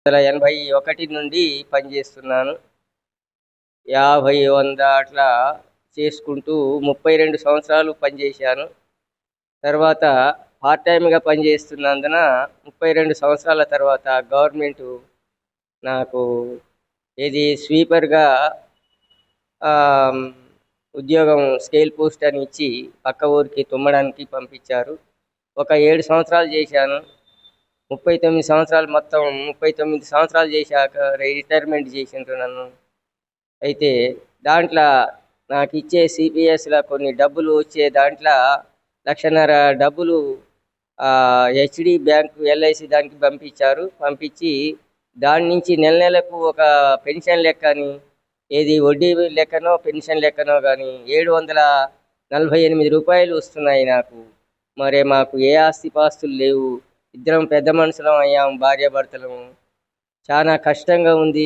1981 నుండి పనిచేస్తున్నాను. 50, 100 అట్లా చేసుకుంటూ 32 సంవత్సరాలు పనిచేశాను. తర్వాత పార్ట్ టైమ్‌గా పనిచేస్తున్నందున 32 సంవత్సరాల తర్వాత గవర్నమెంటు నాకు స్వీపర్‌గా ఆహ్, ఉద్యోగం స్కేల్ పోస్ట్ అని ఇచ్చి పక్క ఊరికి తుమ్మడానికి పంపించారు. ఒక 7 సంవత్సరాలు చేశాను. 39 సంవత్సరాలు, మొత్తం 39 సంవత్సరాలు చేశాక రిటైర్మెంట్ చేసిండ్రు నన్ను. అయితే దాంట్లో నాకు ఇచ్చే సిపిఎస్లో కొన్ని డబ్బులు వచ్చే దాంట్లో 1,50,000 డబ్బులు హెచ్డి బ్యాంకు ఎల్ఐసి దానికి పంపించారు. పంపించి దాని నుంచి నెల నెలకు ఒక పెన్షన్ లెక్కని, వడ్డీ లెక్కనో పెన్షన్ లెక్కనో కానీ 748 రూపాయలు వస్తున్నాయి నాకు. మరి మాకు ఏ ఆస్తిపాస్తులు లేవు. ఇద్దరం పెద్ద మనుషులం అయ్యాం, భార్యాభర్తలము. చాలా కష్టంగా ఉంది.